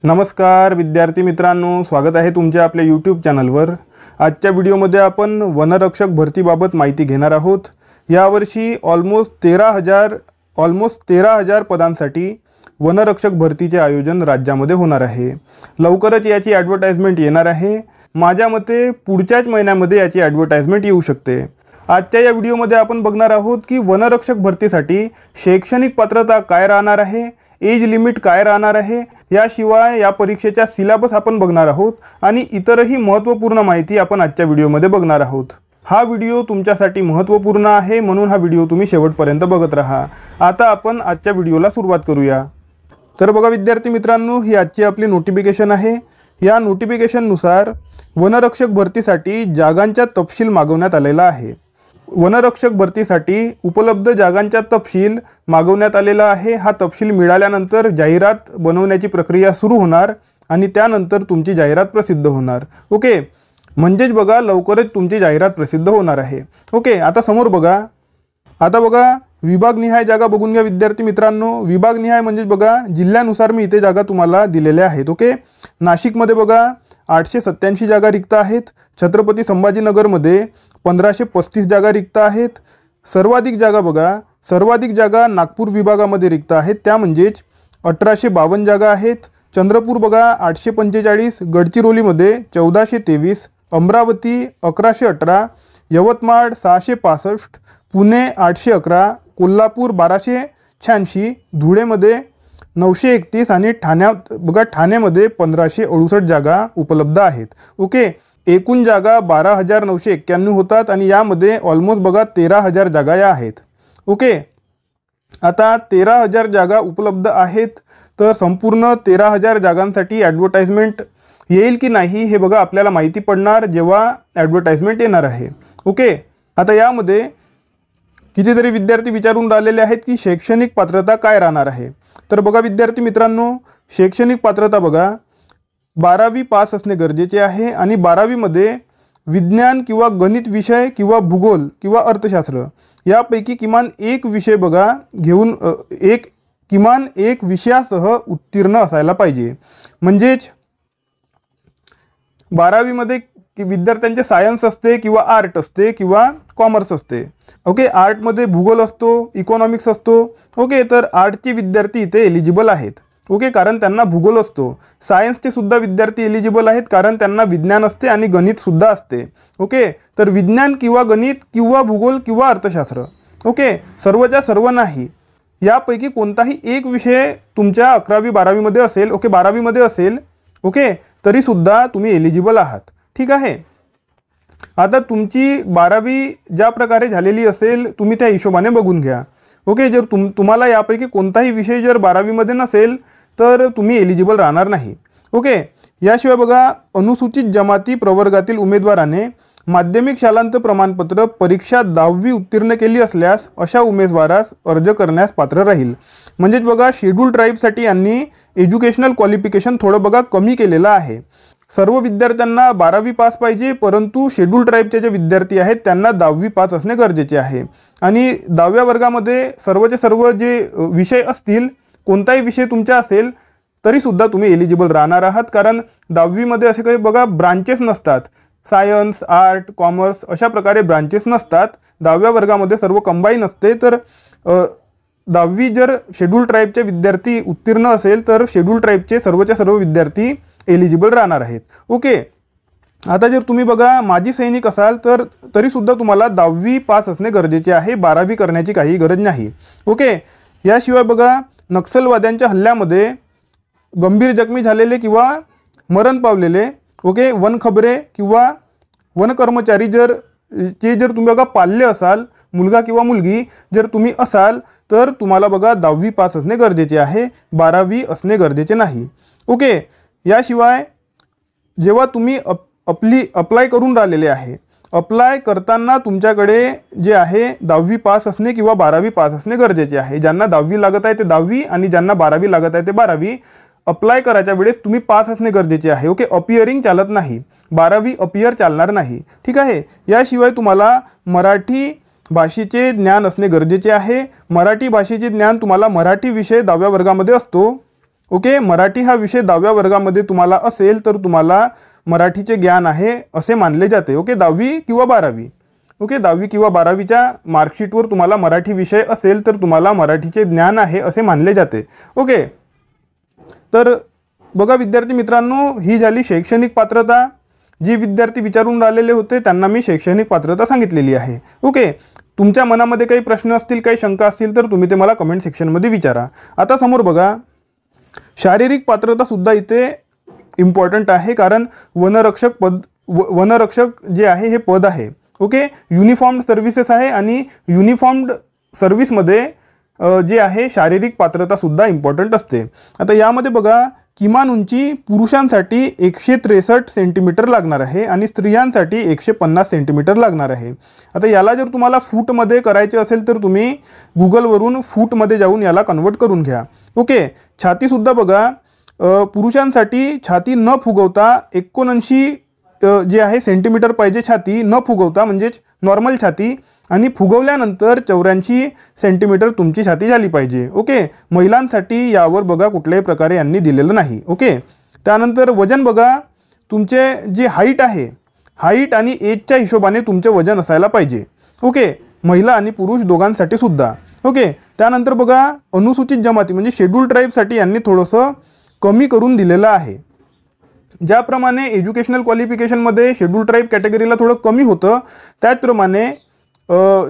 नमस्कार विद्यार्थी मित्रांनो, स्वागत आहे तुमच्या आपल्या यूट्यूब चॅनलवर। आजच्या व्हिडिओमध्ये आपण वनरक्षक भरतीबाबत माहिती घेणार आहोत। यावर्षी ऑलमोस्ट 13,000 पदांसाठी वनरक्षक भरतीचे आयोजन राज्यामध्ये होणार आहे। लवकरच याची ॲडव्हर्टाइजमेंट येणार आहे। माझ्या मते पुढच्याच महिन्यामध्ये याची ॲडव्हर्टाइजमेंट येऊ शकते। आजच्या या व्हिडिओमध्ये आपण बघणार आहोत की वनरक्षक भरतीसाठी शैक्षणिक पात्रता काय राहणार आहे, एज लिमिट काय राहणार आहे, याशिवाय या परीक्षेचा सिलेबस आपण बघणार आहोत आणि इतरही महत्त्वपूर्ण माहिती आपण आजच्या व्हिडिओमध्ये बघणार आहोत। हा व्हिडिओ तुमच्यासाठी महत्त्वपूर्ण आहे, म्हणून हा व्हिडिओ तुम्ही शेवटपर्यंत बघत राहा। आता आपण आजच्या व्हिडिओला सुरुवात करूया। तर बघा विद्यार्थी मित्रांनो, ही आजची आपली नोटिफिकेशन आहे। या नोटिफिकेशननुसार वनरक्षक भरतीसाठी जागांचा तपशील मागवण्यात आलेला आहे। वनरक्षक भरतीसाठी उपलब्ध जागांचा तपशील मागवण्यात आलेला आहे। हा तपशील मिळाल्यानंतर जाहिरात बनवण्याची प्रक्रिया सुरू होणार आणि त्यानंतर तुमची जाहिरात प्रसिद्ध होणार। ओके, म्हणजेच बघा लवकरच तुमची जाहिरात प्रसिद्ध होणार आहे। ओके, आता समोर बघा। आता बघा विभागनिहाय जागा बघून घ्या विद्यार्थी मित्रांनो। विभागनिहाय म्हणजे बघा जिल्ह्यानुसार मी इथे जागा तुम्हाला दिलेल्या आहेत। ओके, नाशिकमध्ये बघा 887 जागा रिक्त आहेत। छत्रपती संभाजीनगरमध्ये 1535 जागा रिक्त आहेत। सर्वाधिक जागा बघा, सर्वाधिक जागा नागपूर विभागामध्ये रिक्त आहेत, त्या म्हणजेच 1852 जागा आहेत। चंद्रपूर बघा 845, गडचिरोलीमध्ये 1423, अमरावती 1118, यवतमाळ 665, पुणे 811, कोल्हापूर 1286, धुळेमध्ये 931 आणि ठाण्यात बघा ठाण्यामध्ये 1568 जागा उपलब्ध आहेत। ओके, एकूण जागा 12,991 होतात आणि यामध्ये ऑलमोस्ट बघा 13,000 जागा या आहेत। ओके, आता 13,000 जागा उपलब्ध आहेत, तर संपूर्ण 13,000 जागांसाठी ॲडव्हर्टाइजमेंट येईल की नाही हे बघा आपल्याला माहिती पडणार जेव्हा ॲडव्हर्टाइजमेंट येणार आहे। ओके, आता यामध्ये कितीतरी विद्यार्थी विचारून राहिलेले आहेत की शैक्षणिक पात्रता काय राहणार आहे। तर बघा विद्यार्थी मित्रांनो, शैक्षणिक पात्रता बघा 12वी पास असणे गरजेचे आहे आणि 12वीमध्ये विज्ञान किंवा गणित विषय किंवा भूगोल किंवा अर्थशास्त्र यापैकी किमान एक विषय बघा घेऊन किमान एक विषयासह उत्तीर्ण असायला पाहिजे। म्हणजेच 12वीमध्ये विद्यार्थ्यांचे सायन्स असते किंवा आर्ट असते किंवा कॉमर्स असते। ओके, आर्टमध्ये भूगोल असतो, इकॉनॉमिक्स असतो। ओके, तर आर्टचे विद्यार्थी इथे एलिजिबल आहेत। ओके, कारण त्यांना भूगोल असतो। सायन्सचे सुद्धा विद्यार्थी एलिजिबल आहेत कारण त्यांना विज्ञान असते आणि गणित सुद्धा असते। ओके, तर विज्ञान किंवा गणित किंवा भूगोल किंवा अर्थशास्त्र, ओके, सर्वच्या सर्व नाही, यापैकी कोणताही एक विषय तुमच्या 11वी 12वीमध्ये असेल, ओके 12वीमध्ये असेल, ओके, तरीसुद्धा तुम्ही एलिजिबल आहात। ठीक आहे, आता तुमची 12वी ज्या प्रकारे झालेली असेल तुम्ही त्या हिशोबाने बघून घ्या। ओके, जर तुम्हाला यापैकी कोणताही विषय जर 12वीमध्ये नसेल तर तुम्ही एलिजिबल राहणार नाही। ओके, याशिवाय बघा अनुसूचित जमाती प्रवर्गातील उमेदवाराने माध्यमिक शालांत प्रमाणपत्र परीक्षा 10वी उत्तीर्ण केली असल्यास अशा उमेदवारास अर्ज करण्यास पात्र राहील। म्हणजेच बघा शेड्यूल ट्राईबसाठी यांनी एज्युकेशनल क्वालिफिकेशन थोडं बघा कमी केलेलं आहे। सर्व विद्यार्थ्यांना 12वी पास पाहिजे, परंतु शेड्यूल ट्राईबचे जे विद्यार्थी आहेत त्यांना 10वी पास असणे गरजेचे आहे। आणि 10व्या वर्गामध्ये सर्वचे सर्व जे विषय असतील, कोणताही विषय तुमचा असेल तरीसुद्धा तुम्ही एलिजिबल राहणार आहात, कारण 10वीमध्ये असे काही बघा ब्रांचेस नसतात। सायन्स, आर्ट, कॉमर्स अशा प्रकारे ब्रांचेस नसतात। 10व्या वर्गामध्ये सर्व कंबाईन असते। तर 10वी जर शेड्यूल ट्राईबचे विद्यार्थी उत्तीर्ण असेल तर शेड्यूल ट्राईबचे सर्वच्या सर्व विद्यार्थी एलिजिबल राहणार आहेत। ओके, आता जर तुम्ही बघा माजी सैनिक असाल तर तरीसुद्धा तुम्हाला 10वी पास असणे गरजेचे आहे, 12वी करण्याची काही गरज नाही। ओके, याशिवाय बघा नक्षलवाद्यांच्या हल्ल्यामध्ये गंभीर जखमी झालेले किंवा मरण पावलेले, ओके, वनखबरे किंवा वनकर्मचारी जर तुम्ही बघा पाल्य असाल, मुलगा किंवा मुलगी जर तुम्ही असाल तर तुम्हाला बघा 10वी पास असणे गरजेचे आहे, 12वी असणे गरजेचे नाही। ओके, याशिवाय जेव्हा तुम्ही अप्लाय करून राहिलेले आहे, अप्लाय करताना तुमच्याकडे जे आहे 10वी पास असणे किंवा 12वी पास असणे गरजेचे आहे। ज्यांना 10वी लागत आहे ते 10वी आणि ज्यांना 12वी लागत आहे ते 12वी। अप्लाय करायच्या वेळेस तुम्ही पास असणे गरजेचे आहे। ओके, अपिअरिंग चालत नाही, 12वी अपिअर चालणार नाही। ठीक आहे, याशिवाय तुम्हाला मराठी भाषेचे ज्ञान असणे गरजेचे आहे। मराठी भाषेचे ज्ञान तुम्हाला मराठी विषय 10व्या वर्गामध्ये असतो। ओके, मराठी हा विषय 10व्या वर्गामध्ये तुम्हाला असेल तर तुम्हाला मराठीचे ज्ञान आहे असे मानले जाते. ओके, 10वी किंवा 12वी. ओके, 10वी किंवा 12वीच्या मार्कशीटवर तुम्हाला मराठी विषय असेल तर तुम्हाला मराठीचे ज्ञान आहे असे मानले जाते. ओके, तर बघा विद्यार्थी मित्रांनो, ही झाली शैक्षणिक पात्रता. जी विद्यार्थी विचारून राहिलेले होते त्यांना मी शैक्षणिक पात्रता सांगितलेली आहे. ओके, तुमच्या मनामध्ये काही प्रश्न असतील, काही शंका असतील तर तुम्ही ते मला कमेंट सेक्शनमध्ये विचारा. आता समोर बघा, शारीरिक पात्रता सुद्धा इथे इम्पॉर्टंट आहे, कारण वनरक्षक जे आहे हे पद आहे. ओके, युनिफॉर्म्ड सर्व्हिसेस आहे आणि युनिफॉर्म्ड सर्व्हिसमध्ये जे आहे शारीरिक पात्रता सुद्धा इम्पॉर्टंट असते. आता यामध्ये बघा, किमान उंची पुरुषांसाठी 163 सेंटीमीटर लागणार आहे आणि स्त्रियांसाठी 150 सेंटीमीटर लागणार आहे. आता याला जर तुम्हाला फूटमध्ये करायचे असेल तर तुम्ही गुगलवरून फूटमध्ये जाऊन याला कन्वर्ट करून घ्या. ओके, छातीसुद्धा बघा, पुरुषांसाठी छाती न फुगवता 79 जे आहे सेंटीमीटर पाहिजे छाती, न फुगवता म्हणजेच नॉर्मल छाती, आणि फुगवल्यानंतर 84 सेंटीमीटर तुमची छाती झाली पाहिजे. ओके, महिलांसाठी यावर बघा कुठल्याही प्रकारे यांनी दिलेलं नाही. ओके, त्यानंतर वजन बघा, तुमचे जे हाईट आहे, हाईट आणि एजच्या हिशोबाने तुमचे वजन असायला पाहिजे. ओके, महिला आणि पुरुष दोघांसाठी सुद्धा. ओके, त्यानंतर बघा, अनुसूचित जमाती म्हणजे शेड्यूल ट्राईबसाठी यांनी थोडंसं कमी करून दिलेलं आहे. ज्याप्रमाणे एज्युकेशनल क्वालिफिकेशनमध्ये शेड्यूल ट्राईब कॅटेगरीला थोडं कमी होतं, त्याचप्रमाणे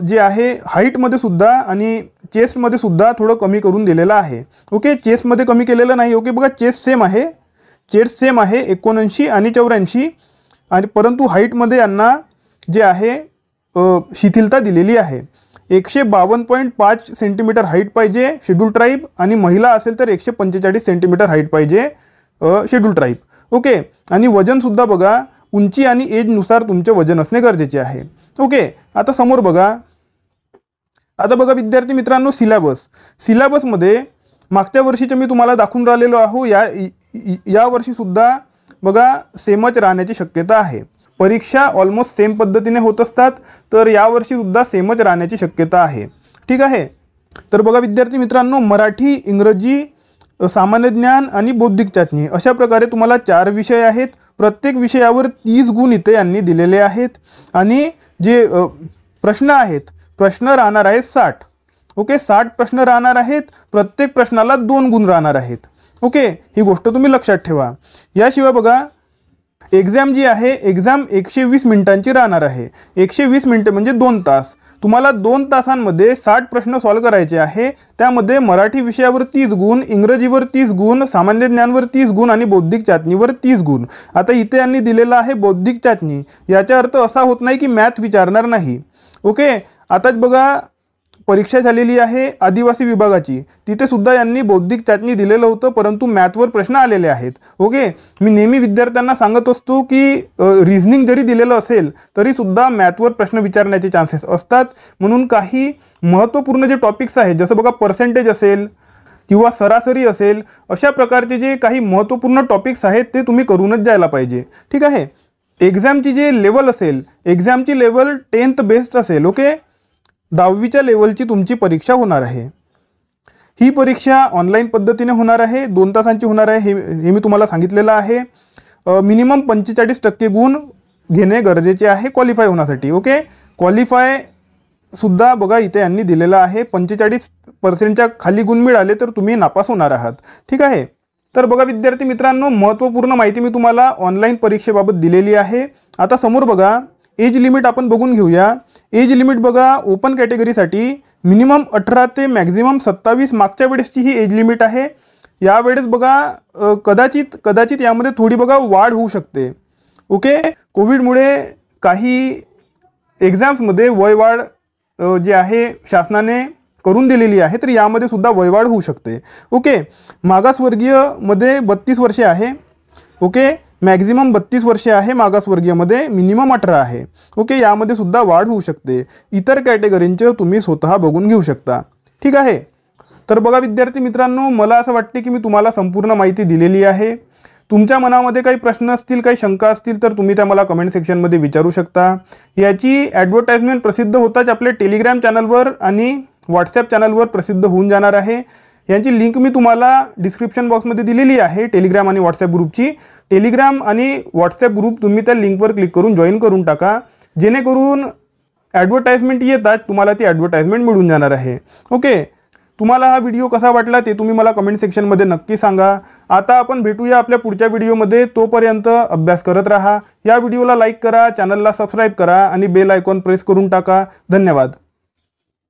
जे आहे हाईटमध्ये सुद्धा आणि चेस्टमध्ये सुद्धा थोडं कमी करून दिलेलं आहे. ओके, चेस्टमध्ये कमी केलेलं नाही. ओके, बघा चेस्ट सेम आहे, 79 आणि 84, आणि परंतु हाईटमध्ये यांना जे आहे शिथिलता दिलेली आहे. 152.5 सेंटीमीटर हाईट पाहिजे शेड्यूल ट्राईब, आणि महिला असेल तर 145 सेंटीमीटर हाईट पाहिजे शेड्यूल ट्राईब. ओके, आणि वजनसुद्धा बघा, उंची आणि एजनुसार तुमचे वजन असणे गरजेचे आहे. ओके, आता समोर बघा, आता बघा विद्यार्थी मित्रांनो, सिलेबसमध्ये मागच्या वर्षीचे मी तुम्हाला दाखवून राहिलेलो आहो. या वर्षीसुद्धा बघा सेमच राहण्याची शक्यता आहे. परीक्षा ऑलमोस्ट सेम पद्धतीने होत असतात, तर यावर्षीसुद्धा सेमच राहण्याची शक्यता आहे. ठीक आहे, तर बघा विद्यार्थी मित्रांनो, मराठी, इंग्रजी, सामान्य ज्ञान आणि बौद्धिक चाचणी अशा प्रकारे तुम्हाला 4 विषय आहेत. प्रत्येक विषयावर 30 गुण इथे यांनी दिलेले आहेत, आणि जे प्रश्न आहेत, प्रश्न राहणार आहेत 60. ओके, 60 प्रश्न राहणार आहेत, प्रत्येक प्रश्नाला 2 गुण राहणार आहेत. ओके, ही गोष्ट तुम्ही लक्षात ठेवा. याशिवाय बघा, एक्झाम जी आहे, एक्झाम 120 मिनिटांची राहणार आहे. 120 मिनिटे म्हणजे 2 तास. तुम्हाला 2 तासांमध्ये 60 प्रश्न सॉल्व करायचे आहे. त्यामध्ये मराठी विषयावर 30 गुण, इंग्रजीवर 30 गुण, सामान्य ज्ञानवर 30 गुण आणि बौद्धिक चाचणीवर 30 गुण. आता इथे यांनी दिलेलं आहे बौद्धिक चाचणी. याचा अर्थ असा होत नाही की मॅथ विचारणार नाही. ओके, आताच बघा परीक्षा झालेली आहे आदिवासी विभागाची, तिथे सुद्धा यांनी बौद्धिक चाचणी दिलेलं होतं, परंतु मॅथवर प्रश्न आलेले आहेत. ओके, मी नेहमी विद्यार्थ्यांना सांगत असतो की रिझनिंग जरी दिलेलं असेल तरीसुद्धा मॅथवर प्रश्न विचारण्याचे चान्सेस असतात. म्हणून काही महत्त्वपूर्ण जे टॉपिक्स आहेत, जसं बघा पर्सेंटेज असेल किंवा सरासरी असेल, अशा प्रकारचे जे काही महत्त्वपूर्ण टॉपिक्स आहेत ते तुम्ही करूनच जायला पाहिजे. ठीक आहे, एक्झामची जे लेवल असेल, एक्झामची लेवल 10th बेस्ड असेल. ओके, 10वीच्या लेवलची तुमची परीक्षा होणार आहे. ही परीक्षा ऑनलाईन पद्धतीने होणार आहे, 2 तासांची होणार आहे. हे मी तुम्हाला सांगितलेलं आहे. मिनिमम 45% गुण घेणे गरजेचे आहे क्वालिफाय होण्यासाठी. ओके, क्वालिफाय सुद्धा बघा इथे यांनी दिलेलं आहे. 45% खाली गुण मिळाले तर तुम्ही नापास होणार आहात. ठीक आहे, तर बघा विद्यार्थी मित्रांनो, महत्त्वपूर्ण माहिती मी तुम्हाला ऑनलाईन परीक्षेबाबत दिलेली आहे. आता समोर बघा, एज लिमिट आपण बघून घेऊया. एज लिमिट बघा, ओपन कॅटेगरीसाठी मिनिमम 18 ते मॅक्झिमम 27. मागच्या वेळेसची ही एज लिमिट आहे. यावेळेस बघा कदाचित यामध्ये थोडी बघा वाढ होऊ शकते. ओके, कोविडमुळे काही एक्झाम्समध्ये वयवाढ जे आहे शासनाने करून दिलेली आहे, तर यामध्ये सुद्धा वयवाढ होऊ शकते. ओके, मागासवर्गीयमध्ये 32 वर्षे आहे. ओके, मॅक्झिमम 32 वर्षे आहे मागासवर्गीयमध्ये, मिनिमम 18 आहे. ओके, यामध्ये सुद्धा वाढ होऊ शकते. इतर कॅटेगरींचे तुम्ही स्वतः बघून घेऊ शकता. ठीक आहे, तर बघा विद्यार्थी मित्रांनो, मला असं वाटते की मी तुम्हाला संपूर्ण माहिती दिलेली आहे. तुमच्या मनामध्ये काही प्रश्न असतील, काही शंका असतील तर तुम्ही त्या मला कमेंट सेक्शनमध्ये विचारू शकता. याची ॲडव्हर्टाइजमेंट प्रसिद्ध होताच आपल्या टेलिग्राम चॅनलवर आणि व्हॉट्सॲप चॅनलवर प्रसिद्ध होऊन जाणार आहे. यांची लिंक मी तुम्हाला डिस्क्रिप्शन बॉक्समध्ये दिलेली आहे, टेलिग्राम आणि व्हॉट्सॲप ग्रुपची. टेलिग्राम आणि व्हॉट्सॲप ग्रुप तुम्ही त्या लिंकवर क्लिक करून जॉईन करून टाका, जेणेकरून ॲडव्हर्टाइजमेंट येतात तुम्हाला ती ॲडव्हर्टाइजमेंट मिळून जाणार आहे. ओके, तुम्हाला हा व्हिडिओ कसा वाटला ते तुम्ही मला कमेंट सेक्शनमध्ये नक्की सांगा. आता आपण भेटूया आपल्या पुढच्या व्हिडिओमध्ये. तोपर्यंत अभ्यास करत राहा. या व्हिडिओला लाईक करा, चॅनलला सबस्क्राईब करा आणि बेल आयकॉन प्रेस करून टाका. धन्यवाद.